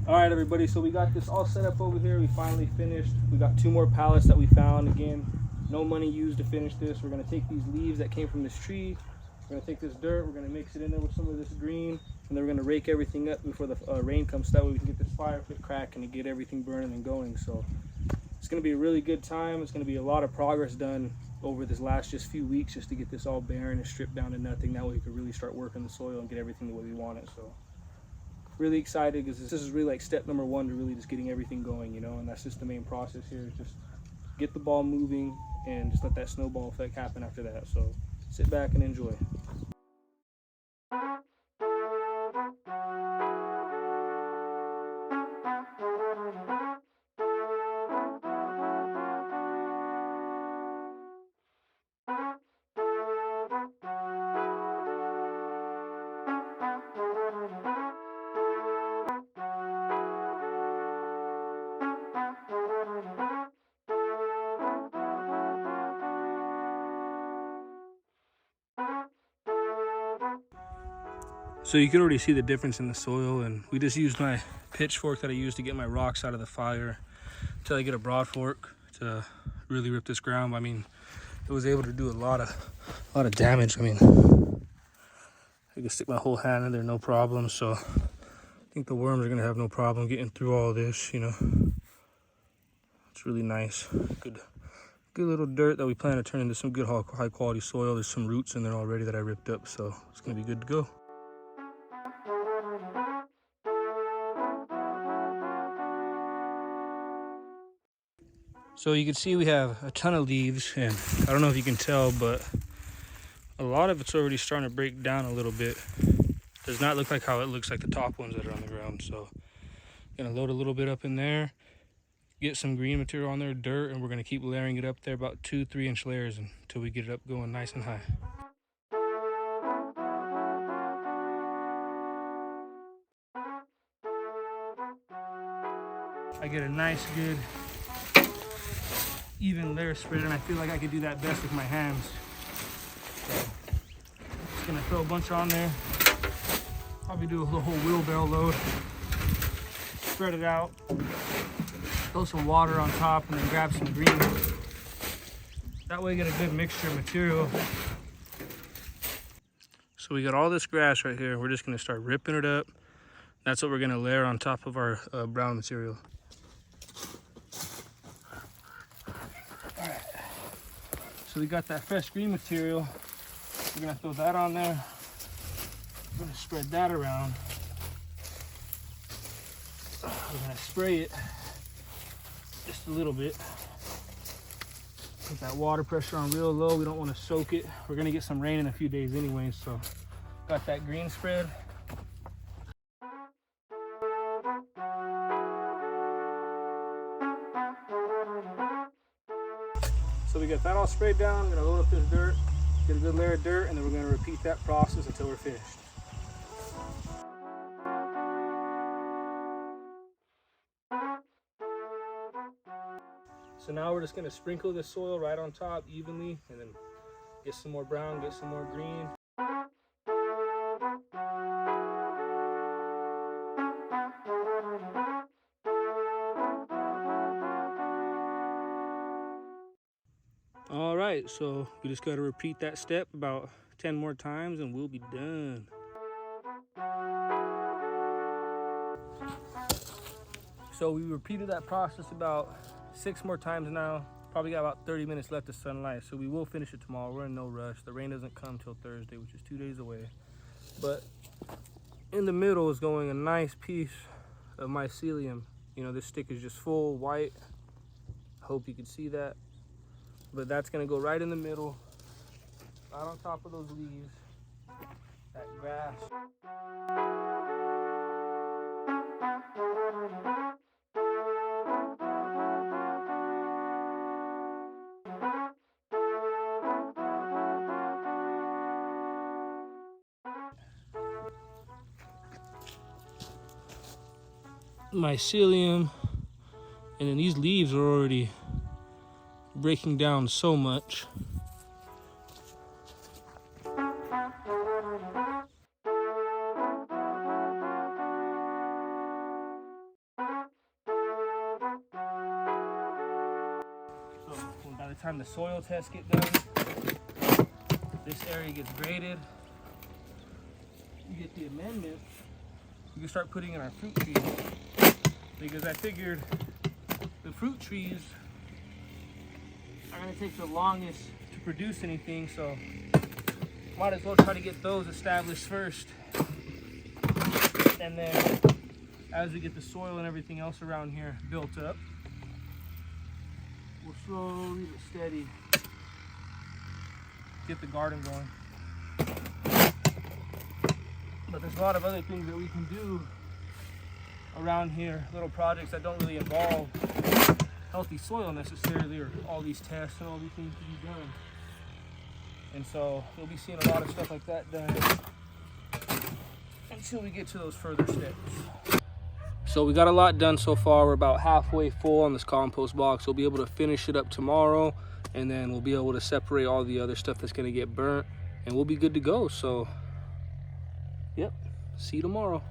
All right, everybody, so we got this all set up over here. We finally finished. We got 2 more pallets that we found. Again, no money used to finish this. We're gonna take these leaves that came from this tree. We're gonna take this dirt, we're gonna mix it in there with some of this green, and then we're gonna rake everything up before the rain comes, so that way we can get this fire pit cracking and get everything burning and going. So it's gonna be a really good time. It's gonna be a lot of progress done over this last just few weeks just to get this all barren and stripped down to nothing. That way we can really start working the soil and get everything the way we want it. So really excited, because this is really like step number 1 to really just getting everything going, you know, and that's just the main process here, is just get the ball moving and just let that snowball effect happen after that. So sit back and enjoy. So you can already see the difference in the soil, and we just used my pitchfork that I used to get my rocks out of the fire until I get a broad fork to really rip this ground. I mean, it was able to do a lot of damage. I mean, I could stick my whole hand in there, no problem. So I think the worms are gonna have no problem getting through all this, you know. It's really nice. Good little dirt that we plan to turn into some good high quality soil. There's some roots in there already that I ripped up, so it's gonna be good to go. So you can see we have a ton of leaves, and I don't know if you can tell, but a lot of it's already starting to break down a little bit. Does not look like how it looks like the top ones that are on the ground. So gonna load a little bit up in there, get some green material on there, dirt, and we're gonna keep layering it up there, about 2-3 inch layers, until we get it up going nice and high. I get a nice good even layer spread, and I feel like I could do that best with my hands. So just gonna throw a bunch on there, probably do a whole wheelbarrow load, spread it out, throw some water on top, and then grab some green. That way you get a good mixture of material. So we got all this grass right here. We're just gonna start ripping it up. That's what we're gonna layer on top of our brown material. All right. So we got that fresh green material. We're gonna throw that on there. We're gonna spread that around. We're gonna spray it just a little bit. Put that water pressure on real low. We don't want to soak it. We're gonna get some rain in a few days anyway, so got that green spread. So we got that all sprayed down. We're gonna load up this dirt, get a good layer of dirt, and then we're gonna repeat that process until we're finished. So now we're just gonna sprinkle this soil right on top evenly, and then get some more brown, get some more green. All right, so we just gotta repeat that step about 10 more times and we'll be done. So we repeated that process about 6 more times now. Probably got about 30 minutes left of sunlight, so we will finish it tomorrow. We're in no rush. The rain doesn't come till Thursday, which is 2 days away. But in the middle is going a nice piece of mycelium. You know, this stick is just full white. I hope you can see that. But that's gonna go right in the middle, right on top of those leaves, that grass. Mycelium, and then these leaves are already breaking down so much. the time the soil tests get done, this area gets graded. You get the amendment, you can start putting in our fruit trees. Because I figured the fruit trees are gonna take the longest to produce anything, so might as well try to get those established first. And then as we get the soil and everything else around here built up, we'll slowly but steady get the garden going. But there's a lot of other things that we can do around here, little projects that don't really involve healthy soil necessarily, or all these tests and all these things to be done. And so you'll be seeing a lot of stuff like that done until we get to those further steps. So we got a lot done so far. We're about halfway full on this compost box. We'll be able to finish it up tomorrow, and then we'll be able to separate all the other stuff that's going to get burnt, and we'll be good to go. So, yep, see you tomorrow.